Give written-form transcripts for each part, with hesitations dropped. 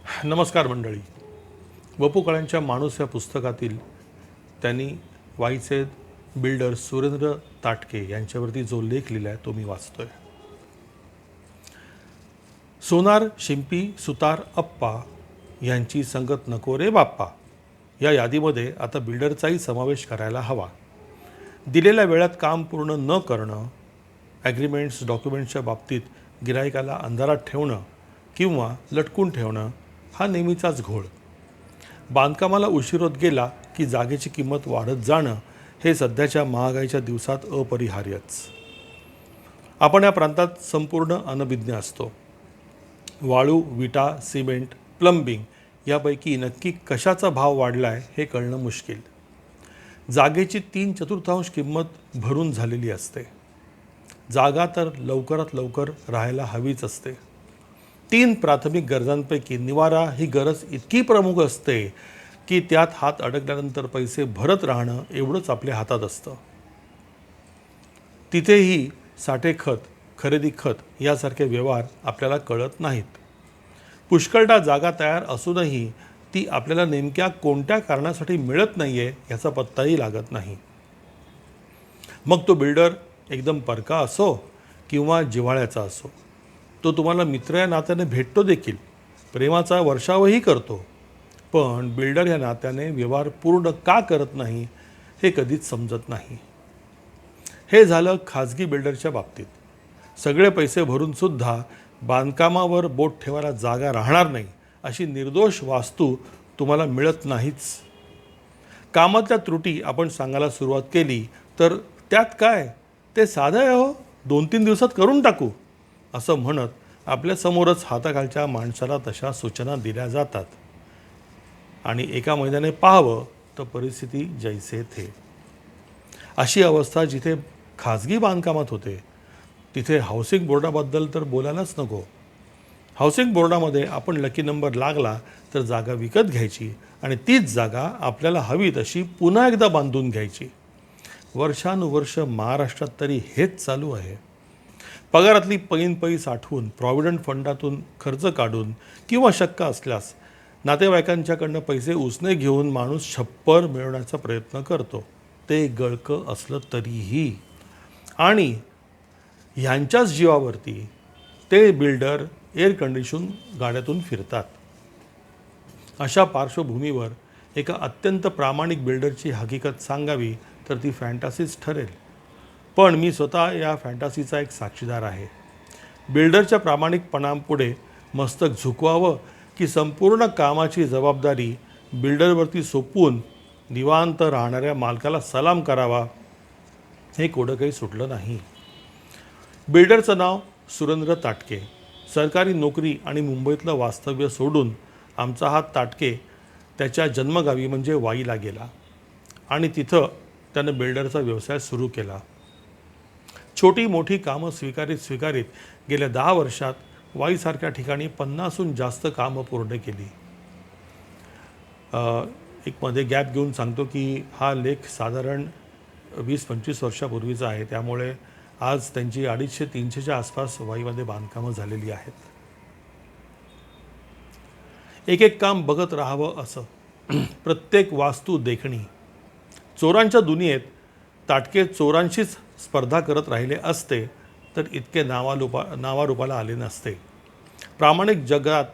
नमस्कार मंडळी. वपू काळ्यांच्या माणूस या पुस्तकातील त्यांनी वाईचे बिल्डर सुरेंद्र ताटके यांच्यावरती जो लेख लिहिला आहे तो मी वाचतोय. सोनार शिंपी सुतार अप्पा यांची संगत नको रे बाप्पा या यादीमध्ये आता बिल्डरचाही समावेश करायला हवा. दिलेल्या वेळात काम पूर्ण न करणं, ॲग्रीमेंट्स डॉक्युमेंट्सच्या बाबतीत गिरायकाला अंधारात ठेवणं किंवा लटकून ठेवणं हा नेहमीचाच घोळ. बांधकामाला उशीर होत गेला की जागेची किंमत वाढत जाणं हे सध्याच्या महागाईच्या दिवसात अपरिहार्यच. आपण या प्रांतात संपूर्ण अनभिज्ञ असतो. वाळू, विटा, सिमेंट, प्लंबिंग यापैकी नक्की कशाचा भाव वाढला आहे हे कळणं मुश्किल. जागेची 3/4 किंमत भरून झालेली असते. जागा तर लवकरात लवकर राहायला हवीच असते. 3 प्राथमिक गरजांपैकी निवारा ही गरज इतकी प्रमुख असते की त्यात हात अडकल्यानंतर पैसे भरत राहणं एवढंच आपल्या हातात असतं. तिथेही साठे खत, खरेदी खत यासारखे व्यवहार आपल्याला कळत नाहीत. पुष्कळदा जागा तयार असूनही ती आपल्याला नेमक्या कोणत्या कारणासाठी मिळत नाही आहे याचा पत्ताही लागत नाही. मग तो बिल्डर एकदम परका असो किंवा जिव्हाळ्याचा असो, तो तुम्हाला मित्र या नात्याने भेटतो देखील, प्रेमाचा वर्षावही करतो, पण बिल्डर या नात्याने व्यवहार पूर्ण का करत नाही हे कधीच समजत नाही. हे झालं खाजगी बिल्डरच्या बाबतीत. सगळे पैसे भरूनसुद्धा बांधकामावर बोट ठेवायला जागा राहणार नाही अशी निर्दोष वास्तू तुम्हाला मिळत नाहीच. कामातल्या त्रुटी आपण सांगायला सुरुवात केली तर त्यात काय, ते साधं आहे हो, 2-3 दिवसात करून टाकू असं म्हणत आपल्यासमोरच हाताखालच्या माणसाला तशा सूचना दिल्या जातात. आणि एका महिन्याने पाहावं तर परिस्थिती जैसे थे. अशी अवस्था जिथे खाजगी बांधकामात होते तिथे हाऊसिंग बोर्डाबद्दल तर बोलायलाच नको. हाऊसिंग बोर्डामध्ये आपण लकी नंबर लागला तर जागा विकत घ्यायची आणि तीच जागा आपल्याला हवी तशी पुन्हा एकदा बांधून घ्यायची. वर्षानुवर्ष महाराष्ट्रात तरी हेच चालू आहे. पगारातली पैनपै साठवून प्रॉव्हिडंट फंडातून खर्च काढून किंवा शक्य असल्यास नातेवाईकांच्याकडनं पैसे उसने घेऊन माणूस छप्पर मिळवण्याचा प्रयत्न करतो, ते गळकं असलं तरीही. आणि ह्यांच्याच जीवावरती ते बिल्डर एअर कंडिशन गाड्यातून फिरतात. अशा पार्श्वभूमीवर एका अत्यंत प्रामाणिक बिल्डरची हकीकत सांगावी तर ती फॅन्टासीच ठरेल. पण मी स्वतः या फॅन्टासीचा एक साक्षीदार आहे. बिल्डरच्या प्रामाणिकपणापुढे मस्तक झुकवावं की संपूर्ण कामाची जबाबदारी बिल्डरवरती सोपवून निवांत राहणाऱ्या मालकाला सलाम करावा हे कोडं काही सुटलं नाही. बिल्डरचं नाव सुरेंद्र ताटके. सरकारी नोकरी आणि मुंबईतलं वास्तव्य सोडून आमचा हा ताटके त्याच्या जन्मगावी म्हणजे वाईला गेला आणि तिथं त्यानं बिल्डरचा व्यवसाय सुरू केला. छोटी मोठी कामं स्वीकारीत गेल्या 10 वर्षात वाईसारख्या ठिकाणी 50हून जास्त कामं पूर्ण केली. एक मध्ये गॅप घेऊन सांगतो की हा लेख साधारण 20-25 वर्षापूर्वीचा आहे, त्यामुळे आज त्यांची 250-300च्या आसपास वाईमध्ये बांधकामं झालेली आहेत. एक एक काम बघत राहावं असं. प्रत्येक वास्तू देखणी. चोरांच्या दुनियेत ताटके चोरांशीच स्पर्धा करत राहिले असते तर इतके नावारूपाला आले नसते. प्रामाणिक जगात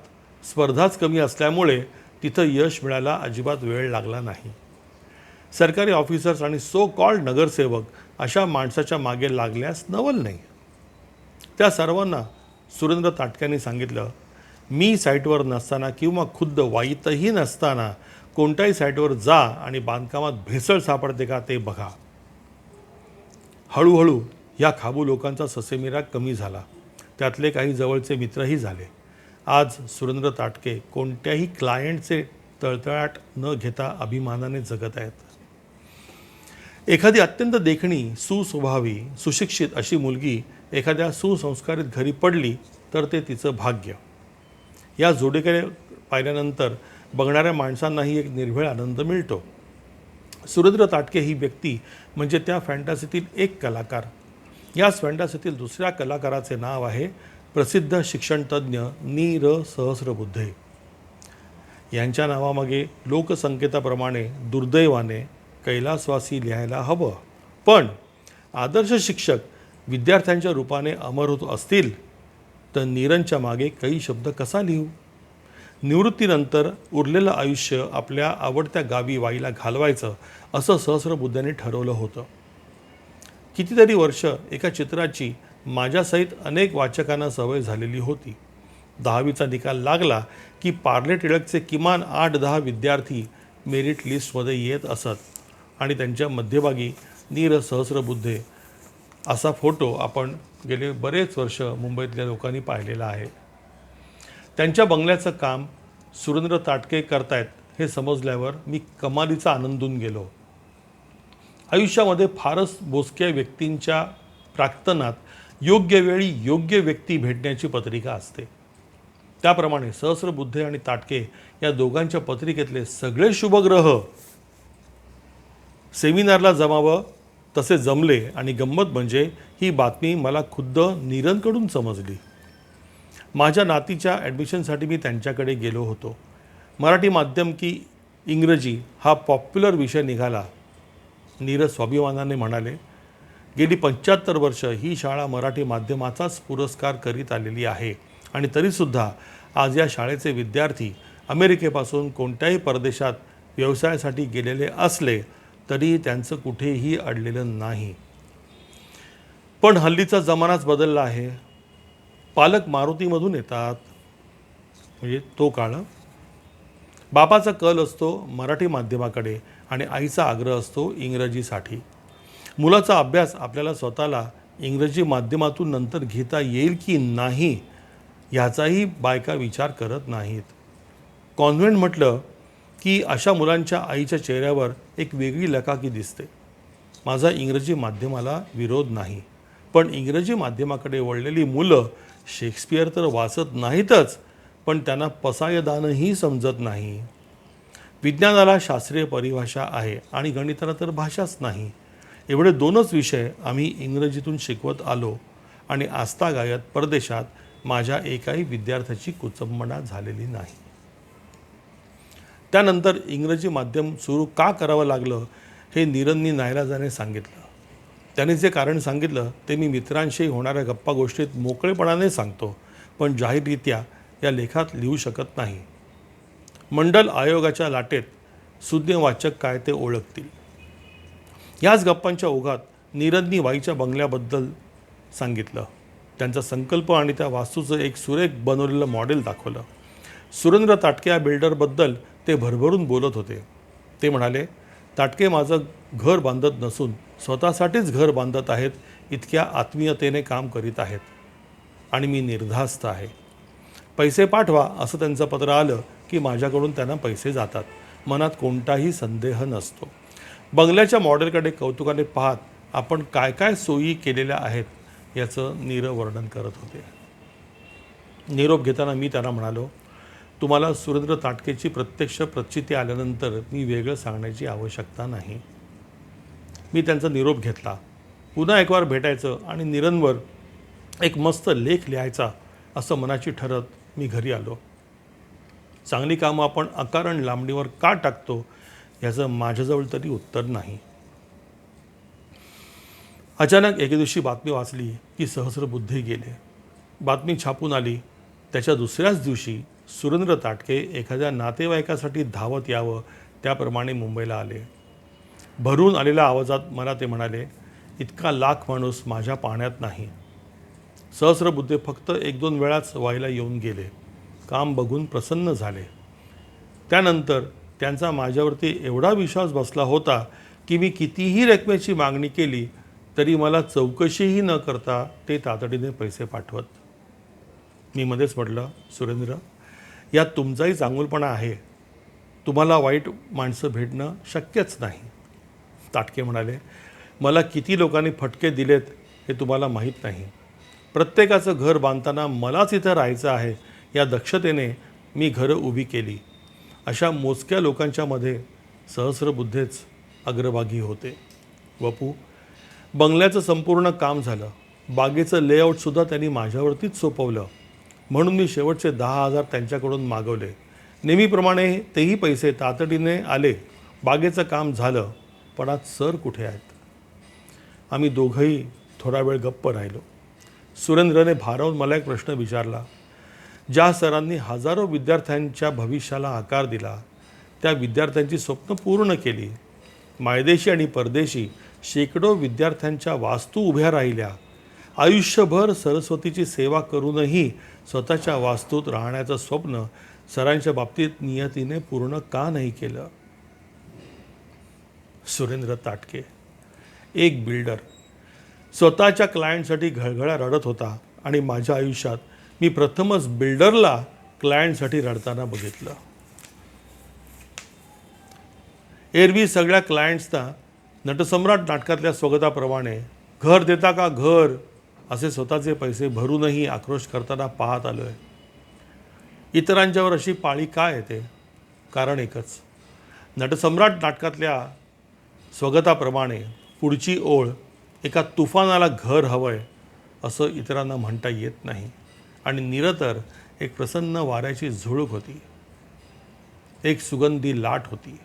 स्पर्धाच कमी असल्यामुळे तिथं यश मिळायला अजिबात वेळ लागला नाही. सरकारी ऑफिसर्स आणि सो कॉल्ड नगरसेवक अशा माणसाच्या मागे लागल्यास नवल नाही. त्या सर्वांना सुरेंद्र ताटक्यांनी सांगितलं, मी साईटवर नसताना किंवा खुद्द वाईतही नसताना कोणत्याही साईटवर जा आणि बांधकामात भेसळ सापडते का ते बघा. हळूहळू या खाबू लोकांचा ससेमिरा कमी झाला. त्यातले काही जवळचे मित्रही झाले. आज सुरेंद्र ताटके कोणत्याही क्लायंटचे तळतळाट न घेता अभिमानाने जगत आहेत. एखादी अत्यंत देखणी, सुस्वभावी, सुशिक्षित अशी मुलगी एखाद्या सुसंस्कारित घरी पडली तर ते तिचं भाग्य. या जोडीकडे पाहिल्यानंतर बघणाऱ्या माणसांनाही एक निर्भेळ आनंद मिळतो. सुरेंद्र ताटके ही व्यक्ती म्हणजे त्या फॅन्टासीतील एक कलाकार. याच फॅन्टासीतील दुसऱ्या कलाकाराचे नाव आहे प्रसिद्ध शिक्षणतज्ज्ञ नी. र. सहस्रबुद्धे. यांच्या नावामागे लोकसंकेताप्रमाणे दुर्दैवाने कैलासवासी लिहायला हवं. पण आदर्श शिक्षक विद्यार्थ्यांच्या रूपाने अमर होत असतील तर नीरनच्या मागे काही शब्द कसा लिहू? निवृत्तीनंतर उरलेलं आयुष्य आपल्या आवडत्या गावी वाईला घालवायचं असं सहस्रबुद्धांनी ठरवलं होतं. कितीतरी वर्ष एका चित्राची माझ्यासहित अनेक वाचकांना सवय झालेली होती. 10वीचा निकाल लागला की पार्ले टिळकचे किमान 8-10 विद्यार्थी मेरिट लिस्टमध्ये येत असत आणि त्यांच्या मध्यभागी नीर सहस्रबुद्धे असा फोटो आपण गेले बरेच वर्ष मुंबईतल्या लोकांनी पाहिलेला आहे. त्यांच्या बंगल्याचं काम सुरेंद्र ताटके करतायत हे समजल्यावर मी कमालीचा आनंदून गेलो. आयुष्यामध्ये फारच मोजक्या व्यक्तींच्या प्राक्तनात योग्य वेळी योग्य व्यक्ती भेटण्याची पत्रिका असते. त्याप्रमाणे सहस्रबुद्धे आणि ताटके या दोघांच्या पत्रिकेतले सगळे शुभग्रह सेमिनारला जमावं तसे जमले आणि गंमत म्हणजे ही बातमी मला खुद्द नीरनकडून समजली. माझ्या नातीच्या ॲडमिशनसाठी मी त्यांच्याकडे गेलो होतो. मराठी माध्यम की इंग्रजी हा पॉप्युलर विषय निघाला. नीरज स्वाभिमानाने म्हणाले, गेली 75 वर्ष ही शाळा मराठी माध्यमाचाच पुरस्कार करीत आलेली आहे आणि तरीसुद्धा आज या शाळेचे विद्यार्थी अमेरिकेपासून कोणत्याही परदेशात व्यवसायासाठी गेलेले असले तरी त्यांचं कुठेही अडलेलं नाही. पण हल्लीचा जमानाच बदलला आहे. पालक मारुतीमधून येतात, म्हणजे तो काळ. बापाचा कल असतो मराठी माध्यमाकडे आणि आईचा आग्रह असतो इंग्रजीसाठी. मुलाचा अभ्यास आपल्याला स्वतःला इंग्रजी माध्यमातून नंतर घेता येईल की नाही ह्याचाही बायका विचार करत नाहीत. कॉन्व्हेंट म्हटलं की अशा मुलांच्या आईच्या चेहऱ्यावर एक वेगळी लकाकी दिसते. माझा इंग्रजी माध्यमाला विरोध नाही, पण इंग्रजी माध्यमाकडे वळलेली मुलं शेक्सपियर तर वाचत नाहीतच, पण त्यांना पसायदानही समजत नाही. विज्ञानाला शास्त्रीय परिभाषा आहे आणि गणिताला तर भाषाच नाही. एवढे 2च विषय आम्ही इंग्रजीतून शिकवत आलो आणि आजतागायत परदेशात माझ्या एकाही विद्यार्थ्याची कुचंबणा झालेली नाही. त्यानंतर इंग्रजी माध्यम सुरू का करावं लागलं हे नीरननी नाईलाजाने सांगितलं. त्याने जे कारण सांगितलं ते मी मित्रांशी होणाऱ्या गप्पा गोष्टीत मोकळेपणाने सांगतो, पण जाहीररित्या या लेखात लिहू शकत नाही. मंडल आयोगाच्या लाटेत सुज्ञ वाचक काय ते ओळखतील. याच गप्पांच्या ओघात नीरजनी वाईच्या बंगल्याबद्दल सांगितलं. त्यांचा संकल्प आणि त्या वास्तूचं एक सुरेख बनवलेलं मॉडेल दाखवलं. सुरेंद्र ताटके या बिल्डरबद्दल ते भरभरून बोलत होते. ते म्हणाले, ताटके माझं घर बांधत नसून स्वतःसाठीच घर बांधत आहेत, इतक्या आत्मीयतेने काम करीत आहेत आणि मी निर्धास्त आहे. पैसे पाठवा असं त्यांचं पत्र आलं की माझ्याकडून त्यांना पैसे जातात. मनात कोणताही संदेह नसतो. बंगल्याच्या मॉडेलकडे कौतुकाने पाहत आपण काय काय सोयी केलेल्या आहेत याचं नीरव वर्णन करत होते. निरोप घेताना मी त्यांना म्हणालो, तुम्हाला सुरेंद्र ताटकेची प्रत्यक्ष प्रचिती आल्यानंतर मी वेगळं सांगण्याची आवश्यकता नाही. मी त्यांचा निरोप घेतला. पुन्हा एक वार भेटायचं आणि नीरनवर एक मस्त लेख लिहायचा असं मनाची ठरत मी घरी आलो. चांगली कामं आपण अकारण लांबणीवर का टाकतो याचं माझ्याजवळ तरी उत्तर नाही. अचानक एके दिवशी बातमी वाचली की सहस्रबुद्धे गेले. बातमी छापून आली. त्याच्या दुसऱ्याच दिवशी सुरेंद्र ताटके एखाद्या नातेवाईकासाठी धावत यावं त्याप्रमाणे मुंबईला आले. भरून आलेल्या आवाजात मला ते म्हणाले, इतका लाख माणूस माझ्या पाण्यात नाही. सहस्रबुद्धे फक्त 1-2 वेळाच वाईला येऊन गेले. काम बघून प्रसन्न झाले. त्यानंतर त्यांचा माझ्यावरती एवढा विश्वास बसला होता की मी कितीही रकमेची मागणी केली तरी मला चौकशीही न करता ते तातडीने पैसे पाठवत. मी मध्येच म्हटलं, सुरेंद्र, यात तुमचाही चांगुलपणा आहे. तुम्हाला वाईट माणसं भेटणं शक्यच नाही. ताटके म्हणाले, मला किती लोकांनी फटके दिलेत हे तुम्हाला माहीत नाही. प्रत्येकाचं घर बांधताना मलाच इथं राहायचं आहे या दक्षतेने मी घरं उभी केली. अशा मोजक्या लोकांच्या मध्ये सहस्रबुद्धेच अग्रभागी होते. वपू, बंगल्याचं संपूर्ण काम झालं. बागेचं लेआउटसुद्धा त्यांनी माझ्यावरतीच सोपवलं. म्हणून मी शेवटचे 10,000 त्यांच्याकडून मागवले. नेहमीप्रमाणे तेही पैसे तातडीने आले, बागेचं काम झालं, पण आज सर कुठे आहेत? आम्ही दोघंही थोडा वेळ गप्प राहिलो. सुरेंद्रने भारावून मला एक प्रश्न विचारला. ज्या सरांनी हजारो विद्यार्थ्यांच्या भविष्याला आकार दिला, त्या विद्यार्थ्यांची स्वप्न पूर्ण केली, मायदेशी आणि परदेशी शेकडो विद्यार्थ्यांच्या वास्तू उभ्या राहिल्या, आयुष्यभर सरस्वतीची सेवा करूनही स्वतःच्या वास्तूत राहण्याचं स्वप्न सरांच्या बाबतीत नियतीने पूर्ण का नाही केलं? सुरेंद्र ताटके, एक बिल्डर, स्वतःच्या क्लायंटसाठी घळघळा रडत होता आणि माझ्या आयुष्यात मी प्रथमच बिल्डरला क्लायंटसाठी रडताना बघितलं. एरवी सगळ्या क्लायंट्सना नटसम्राट नाटकातल्या स्वगताप्रमाणे घर देता का घर असे स्वतःचे पैसे भरूनही आक्रोश करताना पाहत आलो आहे. इतरांच्यावर अशी पाळी का येते? कारण एकच, नटसम्राट नाटकातल्या स्वगताप्रमाणे पुढची ओळ एका तुफानाला घर हवंय असं इतरांना म्हणता येत नाही. आणि निरतर एक प्रसन्न वाऱ्याची झुळूक होती, एक सुगंधी लाट होती.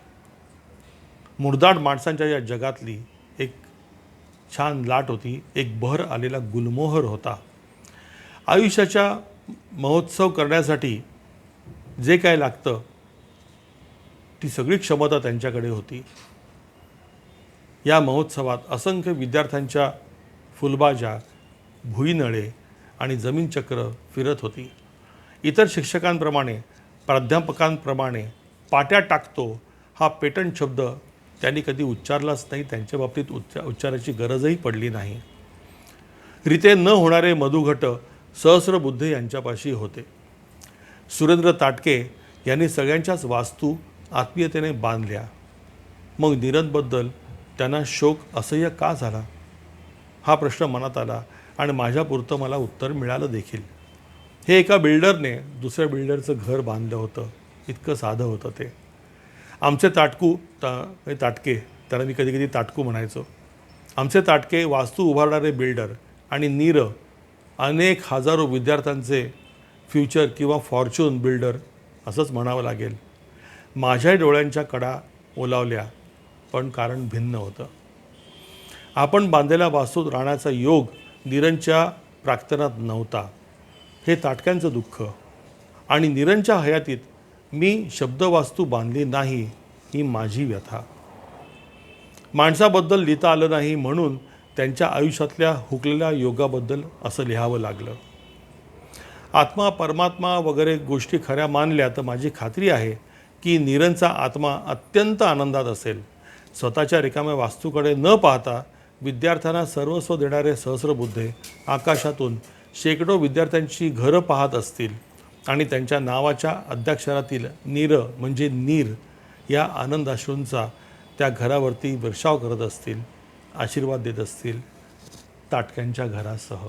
मुरदाड माणसांच्या या जगातली एक छान लाट होती, एक बहर आलेला गुलमोहर होता. आयुष्याच्या महोत्सव करण्यासाठी जे काय लागतं ती सगळी क्षमता त्यांच्याकडे होती. या महोत्सवात असंख्य विद्यार्थ्यांच्या फुलबाजा, भुईनळे आणि जमीनचक्र फिरत होती. इतर शिक्षकांप्रमाणे, प्राध्यापकांप्रमाणे पाट्या टाकतो हा पेटंट शब्द त्यांनी कधी उच्चारलाच नाही. त्यांच्या बाबतीत उच्चाराची गरजही पडली नाही. रीते न होणारे मधुघट सहस्रबुद्धे यांच्यापाशी होते. सुरेंद्र ताटके यांनी सगळ्यांच्याच वास्तू आत्मीयतेने बांधल्या. मग नीरजबद्दल त्यांना शोक असह्य का झाला? हा प्रश्न मनात आला आणि माझ्यापुरतं मला उत्तर मिळालं देखील. हे एका बिल्डरने दुसऱ्या बिल्डरचं घर बांधलं होतं, इतकं साधं होतं ते. आमचे ताटके, त्याला मी कधी कधी ताटकू म्हणायचो. आमचे ताटके वास्तू उभारणारे बिल्डर आणि नीर अनेक हजारो विद्यार्थ्यांचे फ्युचर किंवा फॉर्च्यून बिल्डर असंच म्हणावं लागेल. माझ्या डोळ्यांच्या कडा ओलावल्या, पण कारण भिन्न होतं. आपण बांधलेल्या वास्तूत राहण्याचा योग नीरंच्या प्राक्तनात नव्हता, हे ताटक्यांचं दुःख. आणि नीरंच्या हयातीत मी शब्दवास्तू बांधली नाही, ही माझी व्यथा. माणसाबद्दल लिहिता आलं नाही म्हणून त्यांच्या आयुष्यातल्या हुकलेल्या योगाबद्दल असं लिहावं लागलं. आत्मा, परमात्मा वगैरे गोष्टी खऱ्या मानल्या तर माझी खात्री आहे की नीरंचा आत्मा अत्यंत आनंदात असेल. स्वतःच्या रिकाम्या वास्तूकडे न पाहता विद्यार्थ्यांना सर्वस्व देणारे सहस्रबुद्धे आकाशातून शेकडो विद्यार्थ्यांची घरं पाहत असतील आणि त्यांच्या नावाच्या अद्याक्षरातील नीर म्हणजे नीर या आनंदाश्रूंचा त्या घरावरती वर्षाव करत असतील, आशीर्वाद देत असतील, ताटक्यांच्या घरासह.